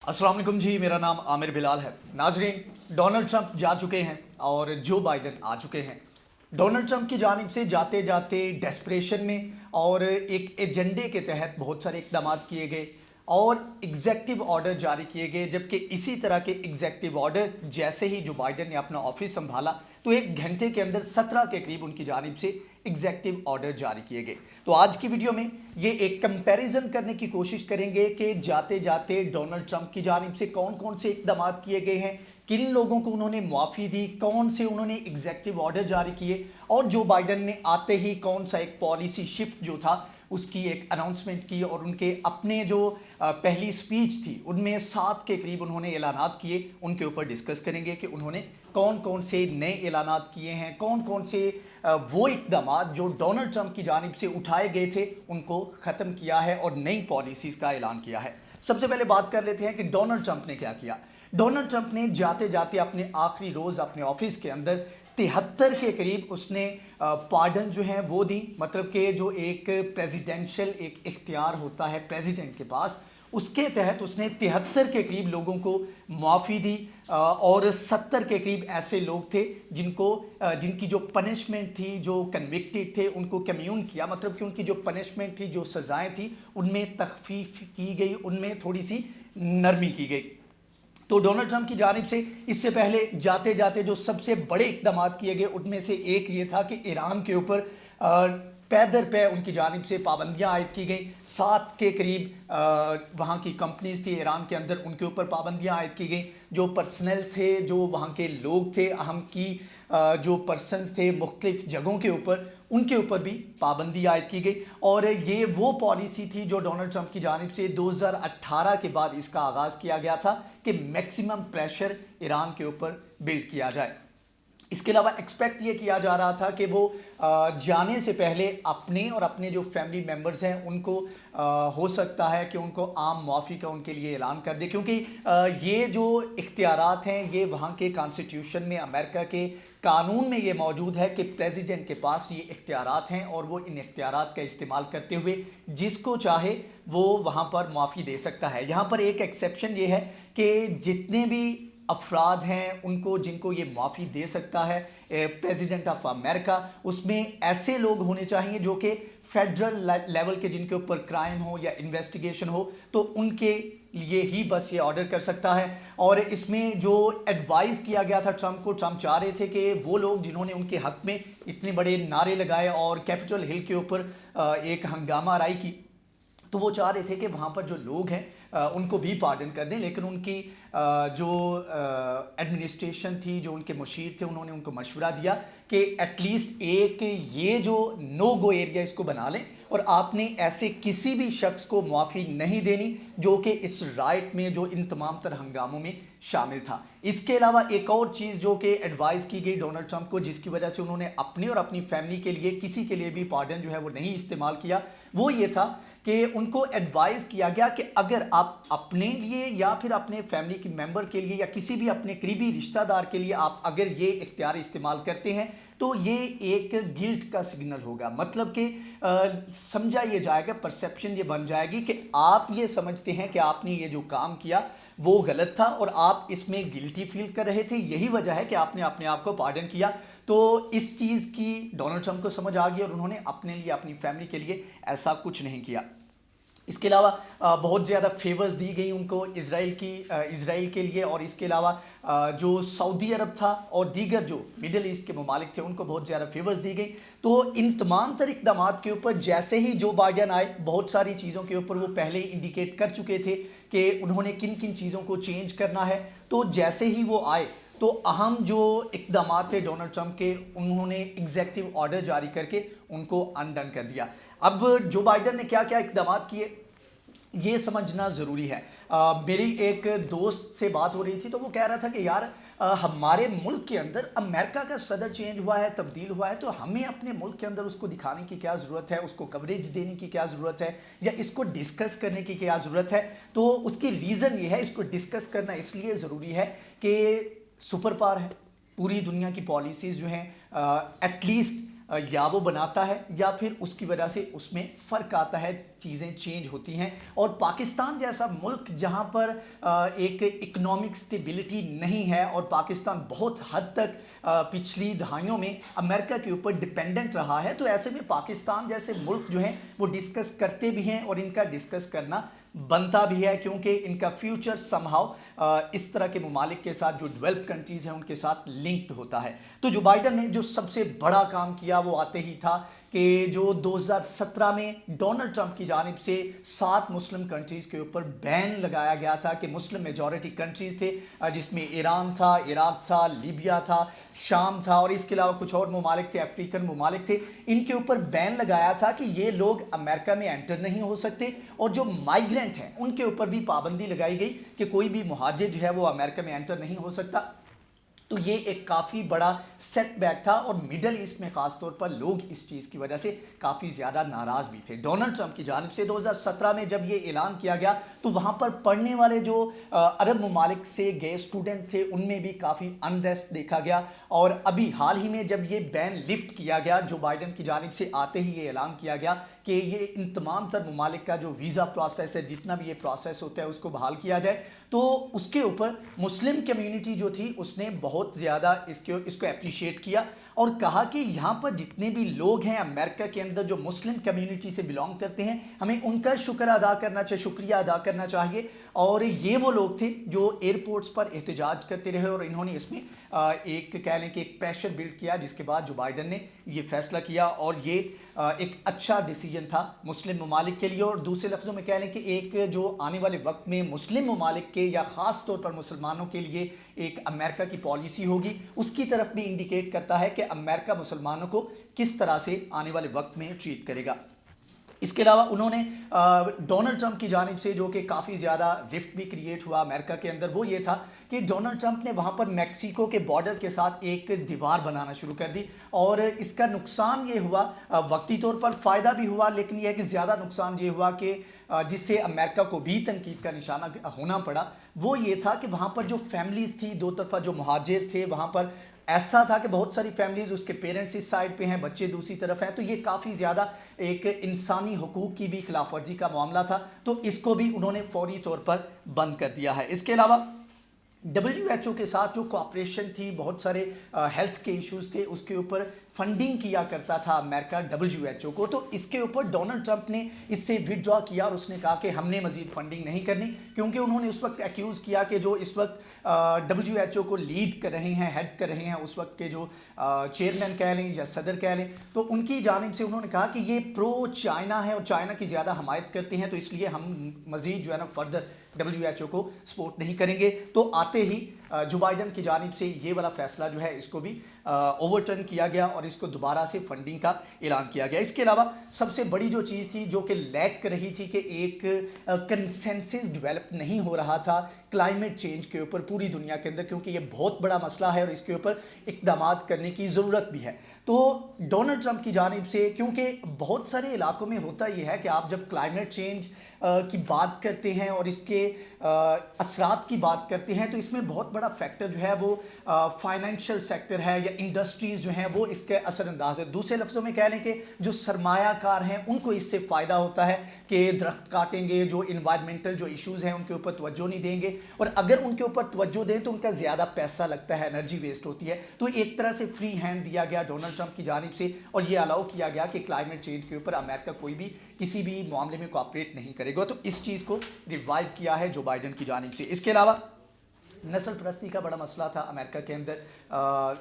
अस्सलाम वालेकुम जी, मेरा नाम आमिर बिलाल है। नाजरीन, डोनाल्ड ट्रंप जा चुके हैं और जो बाइडन आ चुके हैं। डोनाल्ड ट्रंप की जानिब से जाते जाते डेस्परेशन में और एक एजेंडे के तहत बहुत सारे इकदाम किए गए और एग्जेक्टिव ऑर्डर जारी किए गए, जबकि इसी तरह के एग्जेक्टिव ऑर्डर जैसे ही जो बाइडन ने अपना ऑफिस संभाला तो एक घंटे के अंदर 17 के करीब उनकी जानिब से एग्जेक्टिव ऑर्डर जारी किए गए। तो आज की वीडियो में ये एक कंपैरिजन करने की कोशिश करेंगे कि जाते जाते डोनाल्ड ट्रंप की जानिब से कौन कौन से इकदाम किए गए हैं, किन लोगों को उन्होंने मुआफ़ी दी, कौन से उन्होंने एग्जेक्टिव ऑर्डर जारी किए और जो बाइडन ने आते ही कौन सा एक पॉलिसी शिफ्ट जो था उसकी एक अनाउंसमेंट की और उनके अपने जो पहली स्पीच थी उनमें 7 के करीब उन्होंने ऐलानात किए, उनके ऊपर डिस्कस करेंगे कि उन्होंने कौन कौन से नए ऐलानात किए हैं, कौन कौन से वो इकदाम जो डोनाल्ड ट्रंप की जानिब से उठाए गए थे उनको ख़त्म किया है और नई पॉलिसीज़ का ऐलान किया है। सबसे पहले बात कर लेते हैं कि डोनाल्ड ट्रंप ने क्या किया। डोनाल्ड ट्रंप ने जाते जाते अपने आखिरी रोज़ अपने ऑफिस के अंदर 73 के करीब उसने पार्डन जो है वो दी। मतलब कि जो एक प्रेसिडेंशियल एक इख्तियार होता है प्रेसिडेंट के पास, उसके तहत उसने 73 के करीब लोगों को मुआफ़ी दी और 70 के करीब ऐसे लोग थे जिनकी जो पनिशमेंट थी, जो कन्विक्टेड थे, उनको कम्यून किया। मतलब कि उनकी जो पनिशमेंट थी, जो सज़ाएँ थी, उनमें तखफीफ की गई, उनमें थोड़ी सी नरमी की गई। तो डोनाल्ड ट्रंप की जानिब से इससे पहले जाते जाते जो सबसे बड़े इकदाम किए गए उनमें से एक ये था कि ईरान के ऊपर पैदर पे उनकी जानिब से पाबंदियां आयद की गई। 7 के करीब वहाँ की कंपनीज थी ईरान के अंदर, उनके ऊपर पाबंदियां आयद की गई। जो पर्सनल थे, जो वहाँ के लोग थे, अहम की जो पर्सनस थे मुख्तलिफ जगहों के ऊपर, उनके ऊपर भी पाबंदी आयद की गई। और ये वो पॉलिसी थी जो डोनाल्ड ट्रंप की जानिब से 2018 के बाद इसका आगाज़ किया गया था कि मैक्सिमम प्रेशर ईरान के ऊपर बिल्ड किया जाए। इसके अलावा एक्सपेक्ट ये किया जा रहा था कि वो जाने से पहले अपने और अपने जो फैमिली मेम्बर्स हैं उनको हो सकता है कि उनको आम मुआफ़ी का उनके लिए ऐलान कर दे, क्योंकि ये जो इख्तियारात हैं ये वहाँ के कॉन्स्टिट्यूशन में, अमेरिका के कानून में ये मौजूद है कि प्रेसिडेंट के पास ये इख्तियारात हैं और वो इन इख्तियारात का इस्तेमाल करते हुए जिसको चाहे वो वहाँ पर मुआफ़ी दे सकता है। यहाँ पर एक एक्सेप्शन ये है कि जितने भी अफराद हैं उनको, जिनको ये मुआफ़ी दे सकता है प्रेसिडेंट ऑफ अमेरिका, उसमें ऐसे लोग होने चाहिए जो कि फेडरल लेवल के, जिनके ऊपर क्राइम हो या इन्वेस्टिगेशन हो, तो उनके लिए ही बस ये ऑर्डर कर सकता है। और इसमें जो एडवाइस किया गया था ट्रंप को, ट्रंप चाह रहे थे कि वो लोग जिन्होंने उनके हक़ में इतने बड़े नारे लगाए और कैपिटल हिल के ऊपर एक हंगामा आराई की, तो वो चाह रहे थे कि वहाँ पर जो लोग हैं उनको भी पार्डन कर दें। लेकिन उनकी जो एडमिनिस्ट्रेशन थी, जो उनके मुशीर थे, उन्होंने उनको मशवरा दिया कि एटलीस्ट एक ये जो नो गो एरिया इसको बना लें और आपने ऐसे किसी भी शख्स को मुआफ़ी नहीं देनी जो कि इस राइट में, जो इन तमाम तर हंगामों में शामिल था। इसके अलावा एक और चीज़ जो कि एडवाइस की गई डोनाल्ड ट्रंप को, जिसकी वजह से उन्होंने अपने और अपनी फैमिली के लिए किसी के लिए भी पार्डन जो है वो नहीं इस्तेमाल किया, वो ये था कि उनको एडवाइस किया गया कि अगर आप अपने लिए या फिर अपने फैमिली के मेंबर के लिए या किसी भी अपने करीबी रिश्तेदार के लिए आप अगर ये इख्तियार इस्तेमाल करते हैं तो ये एक गिल्ट का सिग्नल होगा। मतलब कि समझा ये जाएगा, परसेप्शन ये बन जाएगी कि आप ये समझते हैं कि आपने ये जो काम किया वो गलत था और आप इसमें गिल्टी फील कर रहे थे, यही वजह है कि आपने अपने आप को पार्डन किया। तो इस चीज़ की डोनाल्ड ट्रंप को समझ आ गई और उन्होंने अपने लिए, अपनी फैमिली के लिए ऐसा कुछ नहीं किया। इसके अलावा बहुत ज़्यादा फेवर्स दी गई उनको इज़राइल के लिए, और इसके अलावा जो सऊदी अरब था और दीगर जो मिडल ईस्ट के ममालिक थे उनको बहुत ज़्यादा फेवर्स दी गई। तो इन तमाम तर इक़दाम के ऊपर जैसे ही जो बाइडन आए, बहुत सारी चीज़ों के ऊपर वो पहले ही इंडिकेट कर चुके थे कि उन्होंने किन किन चीज़ों को चेंज करना है। तो जैसे ही वो आए तो अहम जो इक़दाम थे डोनाल्ड ट्रंप के, उन्होंने एग्जेक्टिव ऑर्डर जारी करके उनको अनडन कर दिया। अब जो बाइडन ने क्या क्या इक़दाम किए ये समझना ज़रूरी है। मेरी एक दोस्त से बात हो रही थी तो वो कह रहा था कि यार हमारे मुल्क के अंदर अमेरिका का सदर चेंज हुआ है, तब्दील हुआ है, तो हमें अपने मुल्क के अंदर उसको दिखाने की क्या ज़रूरत है, उसको कवरेज देने की क्या ज़रूरत है, या इसको डिस्कस करने की क्या ज़रूरत है। तो उसकी रीज़न ये है, इसको डिस्कस करना इसलिए ज़रूरी है कि सुपर पावर है, पूरी दुनिया की पॉलिसीज़ जो हैं एटलीस्ट या वो बनाता है या फिर उसकी वजह से उसमें फ़र्क आता है, चीज़ें चेंज होती हैं। और पाकिस्तान जैसा मुल्क जहाँ पर एक इकोनॉमिक स्टेबिलिटी नहीं है और पाकिस्तान बहुत हद तक पिछली दहाइयों में अमेरिका के ऊपर डिपेंडेंट रहा है, तो ऐसे में पाकिस्तान जैसे मुल्क जो हैं वो डिस्कस करते भी हैं और इनका डिस्कस करना बनता भी है, क्योंकि इनका फ्यूचर समहाउ इस तरह के ममालिक के साथ जो डेवलप्ड कंट्रीज़ हैं उनके साथ लिंक्ड होता है। तो जो बाइडन ने जो सबसे बड़ा काम किया वो आते ही था कि जो 2017 में डोनाल्ड ट्रंप की जानिब से 7 मुस्लिम कंट्रीज़ के ऊपर बैन लगाया गया था कि मुस्लिम मेजॉरिटी कंट्रीज़ थे, जिसमें ईरान था, इराक था, लीबिया था, शाम था और इसके अलावा कुछ और ममालिक थे, अफ्रीकन ममालिक थे। इनके ऊपर बैन लगाया था कि ये लोग अमेरिका में एंटर नहीं हो सकते, और जो माइग्रेंट हैं उनके ऊपर भी पाबंदी लगाई गई कि कोई भी मुहाजिर जो है वो अमेरिका में एंटर नहीं हो सकता। तो ये एक काफ़ी बड़ा सेटबैक था और मिडल ईस्ट में ख़ास तौर पर लोग इस चीज़ की वजह से काफ़ी ज़्यादा नाराज़ भी थे। डोनाल्ड ट्रंप की जानिब से 2017 में जब ये ऐलान किया गया तो वहाँ पर पढ़ने वाले जो अरब ममालिक से गए स्टूडेंट थे उनमें भी काफ़ी अनरेस्ट देखा गया। और अभी हाल ही में जब ये बैन लिफ्ट किया गया, जो बाइडन की जानिब से आते ही ये ऐलान किया गया कि ये इन तमाम तर ममालिक का जो वीज़ा प्रोसेस है, जितना भी ये प्रोसेस होता है उसको बहाल किया जाए, तो उसके ऊपर मुस्लिम कम्युनिटी जो थी उसने बहुत ज़्यादा इसको अप्रिशिएट किया और कहा कि यहाँ पर जितने भी लोग हैं अमेरिका के अंदर जो मुस्लिम कम्युनिटी से बिलोंग करते हैं, हमें उनका शुक्रिया अदा करना चाहिए। और ये वो लोग थे जो एयरपोर्ट्स पर एहतजाज करते रहे और इन्होंने इसमें एक कह लें कि एक प्रेशर बिल्ड किया, जिसके बाद जो बाइडन ने ये फैसला किया और ये एक अच्छा डिसीजन था मुस्लिम ममालिक के लिए। और दूसरे लफ्ज़ों में कह लें कि एक जो आने वाले वक्त में मुस्लिम ममालिक के या ख़ास तौर पर मुसलमानों के लिए एक अमेरिका की पॉलिसी होगी, उसकी तरफ भी इंडिकेट करता है कि अमेरिका मुसलमानों को किस तरह से आने वाले वक्त में ट्रीट करेगा। इसके अलावा उन्होंने डोनाल्ड ट्रंप की जानिब से जो कि काफ़ी ज़्यादा रिफ्ट भी क्रिएट हुआ अमेरिका के अंदर, वो ये था कि डोनाल्ड ट्रंप ने वहाँ पर मैक्सिको के बॉर्डर के साथ एक दीवार बनाना शुरू कर दी। और इसका नुकसान ये हुआ, वक्ती तौर पर फ़ायदा भी हुआ, लेकिन यह है कि ज़्यादा नुकसान ये हुआ कि जिससे अमेरिका को भी तनकीद का निशाना होना पड़ा, वो ये था कि वहाँ पर जो फैमिलीज़ थी, दो तरफा जो मुहाजिर थे, वहाँ पर ऐसा था कि बहुत सारी फैमिलीज़, उसके पेरेंट्स इस साइड पे हैं, बच्चे दूसरी तरफ हैं, तो ये काफ़ी ज़्यादा एक इंसानी हुकूक की भी खिलाफ वर्जी का मामला था, तो इसको भी उन्होंने फौरी तौर पर बंद कर दिया है। इसके अलावा WHO के साथ जो कोऑपरेशन थी, बहुत सारे हेल्थ के इश्यूज थे, उसके ऊपर फंडिंग किया करता था अमेरिका WHO को, तो इसके ऊपर डोनाल्ड ट्रंप ने इससे विड्रॉ किया और उसने कहा कि हमने मजीद फंडिंग नहीं करनी, क्योंकि उन्होंने उस वक्त एक्यूज़ किया कि जो इस वक्त WHO को लीड कर रहे हैं, हेड कर रहे हैं, उस वक्त के जो चेयरमैन कह लें या सदर कह लें, तो उनकी जानिब से उन्होंने कहा कि ये प्रो चाइना है और चाइना की ज़्यादा हमायत करते हैं, तो इसलिए हम मजीद जो है ना फर्दर WHO को सपोर्ट नहीं करेंगे। तो आते ही जो बाइडन की जानिब से ये वाला फैसला जो है इसको भी ओवरटर्न किया गया और इसको दोबारा से फंडिंग का ऐलान किया गया। इसके अलावा सबसे बड़ी जो चीज़ थी जो कि लैक कर रही थी कि एक कंसेंसस डेवलप नहीं हो रहा था क्लाइमेट चेंज के ऊपर पूरी दुनिया के अंदर, क्योंकि ये बहुत बड़ा मसला है और इसके ऊपर इक़दाम करने की ज़रूरत भी है। तो डोनाल्ड ट्रंप की जानिब से, क्योंकि बहुत सारे इलाकों में होता ये है कि आप जब क्लाइमेट चेंज की बात करते हैं और इसके असरात की बात करते हैं, तो इसमें बहुत बड़ा फैक्टर जो है वो फाइनेंशियल सेक्टर है या इंडस्ट्रीज़ जो हैं वो इसके असरअंदाज है। दूसरे लफ्ज़ों में कह लें कि जो सरमायाकार हैं उनको इससे फ़ायदा होता है कि दरख्त काटेंगे, जो इन्वायरमेंटल जो इश्यूज़ हैं उनके ऊपर तवज्जो नहीं देंगे, और अगर उनके ऊपर तवज्जो दें तो उनका ज़्यादा पैसा लगता है, एनर्जी वेस्ट होती है। तो एक तरह से फ्री हैंड दिया गया डोनाल्ड ट्रंप की जानिब से और ये अलाउ किया गया कि क्लाइमेट चेंज के ऊपर अमेरिका कोई भी किसी भी मामले में कोऑपरेट नहीं करेगा। तो इस चीज़ को रिवाइव किया है जो बाइडन की जानिब से। इसके अलावा नस्ल परस्ती का बड़ा मसला था अमेरिका के अंदर,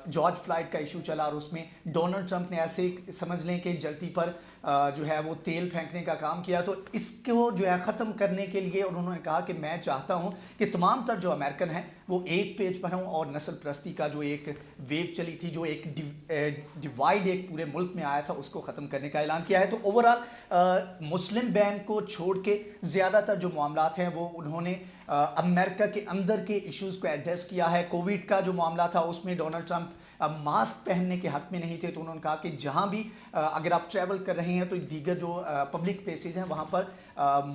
जॉर्ज फ्लॉयड का इशू चला और उसमें डोनाल्ड ट्रंप ने ऐसे समझ लें कि जलती पर जो है वो तेल फेंकने का काम किया। तो इसको जो है ख़त्म करने के लिए उन्होंने कहा कि मैं चाहता हूं कि तमाम तर जो अमेरिकन हैं वो एक पेज पर हों, और नस्ल परस्ती का जो एक वेव चली थी, जो एक डिवाइड एक पूरे मुल्क में आया था, उसको ख़त्म करने का ऐलान किया है। तो ओवरऑल मुस्लिम बैन को छोड़ के ज़्यादातर जो मामलात हैं वो उन्होंने अमेरिका के अंदर के इश्यूज़ को एड्रेस किया है। कोविड का जो मामला था उसमें डोनाल्ड ट्रंप मास्क पहनने के हक में नहीं थे, तो उन्होंने कहा कि जहां भी अगर आप ट्रैवल कर रहे हैं तो दीगर जो पब्लिक प्लेसेस हैं वहां पर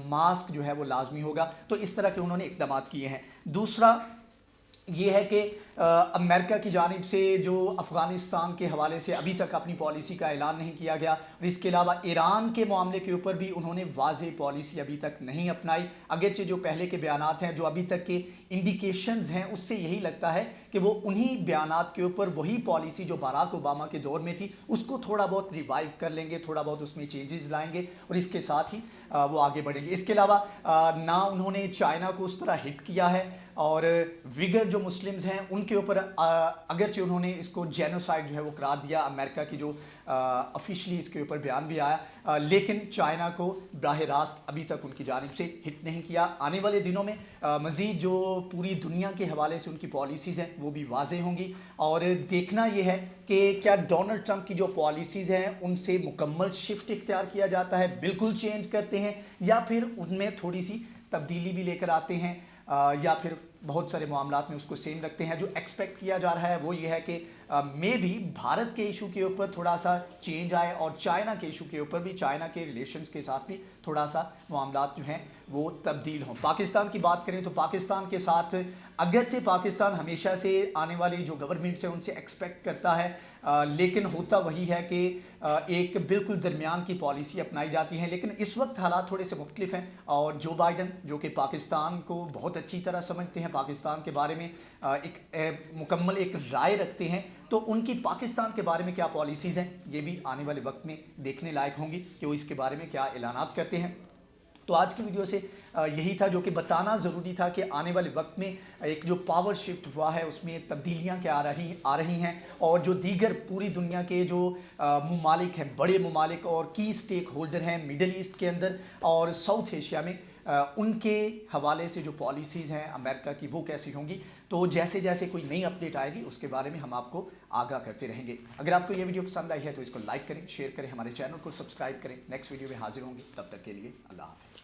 मास्क जो है वो लाजमी होगा। तो इस तरह के उन्होंने इक़दाम किए हैं। दूसरा ये है कि अमेरिका की जानिब से जो अफ़गानिस्तान के हवाले से अभी तक अपनी पॉलिसी का ऐलान नहीं किया गया, और इसके अलावा ईरान के मामले के ऊपर भी उन्होंने वाज़ेह पॉलिसी अभी तक नहीं अपनाई। अगरचे जो पहले के बयानात हैं, जो अभी तक के इंडिकेशंस हैं, उससे यही लगता है कि वो उन्हीं बयानात के ऊपर वही पॉलिसी जो बाराक ओबामा के दौर में थी उसको थोड़ा बहुत रिवाइव कर लेंगे, थोड़ा बहुत उसमें चेंजेस लाएंगे और इसके साथ ही वो आगे बढ़ेंगे। इसके अलावा ना उन्होंने चाइना को उस तरह हिट किया है, और विगर जो मुस्लिम्स हैं उनके ऊपर अगरचे उन्होंने इसको जेनोसाइड जो है वो करार दिया, अमेरिका की जो ऑफिशियली इसके ऊपर बयान भी आया, लेकिन चाइना को बराह रास्त अभी तक उनकी जानिब से हिट नहीं किया। आने वाले दिनों में मज़ीद जो पूरी दुनिया के हवाले से उनकी पॉलिसीज़ हैं वो भी वाज़ेह होंगी, और देखना ये है कि क्या डोनाल्ड ट्रंप की जो पॉलिसीज़ हैं उनसे मुकम्मल शिफ्ट इख्तियार किया जाता है, बिल्कुल चेंज करते हैं, या फिर उनमें थोड़ी सी तब्दीली भी लेकर आते हैं, या फिर बहुत सारे मामलात में उसको सेम रखते हैं। जो एक्सपेक्ट किया जा रहा है वो ये है कि मे भी भारत के इशू के ऊपर थोड़ा सा चेंज आए, और चाइना के इशू के ऊपर भी, चाइना के रिलेशंस के साथ भी थोड़ा सा मामलात जो हैं वो तब्दील हों। पाकिस्तान की बात करें तो पाकिस्तान के साथ अगरचे पाकिस्तान हमेशा से आने वाली जो गवर्नमेंट से उनसे एक्सपेक्ट करता है, लेकिन होता वही है कि एक बिल्कुल दरमियान की पॉलिसी अपनाई जाती है। लेकिन इस वक्त हालात थोड़े से मुख्तलिफ हैं, और जो बाइडन जो कि पाकिस्तान को बहुत अच्छी तरह समझते हैं, पाकिस्तान के बारे में एक मुकम्मल एक राय रखते हैं, तो उनकी पाकिस्तान के बारे में क्या पॉलिसीज़ हैं ये भी आने वाले वक्त में देखने लायक होंगी कि वो इसके बारे में क्या ऐलानात करते हैं। तो आज की वीडियो से यही था जो कि बताना ज़रूरी था कि आने वाले वक्त में एक जो पावर शिफ्ट हुआ है उसमें तब्दीलियां क्या आ रही हैं, और जो दीगर पूरी दुनिया के जो ममालिक हैं, बड़े ममालिक और की स्टेक होल्डर हैं मिडल ईस्ट के अंदर और साउथ एशिया में, उनके हवाले से जो पॉलिसीज़ हैं अमेरिका की वो कैसी होंगी। तो जैसे जैसे कोई नई अपडेट आएगी उसके बारे में हम आपको आगाह करते रहेंगे। अगर आपको ये वीडियो पसंद आई है तो इसको लाइक करें, शेयर करें, हमारे चैनल को सब्सक्राइब करें। नेक्स्ट वीडियो में हाजिर होंगे, तब तक के लिए अल्लाह हाफ़िज़।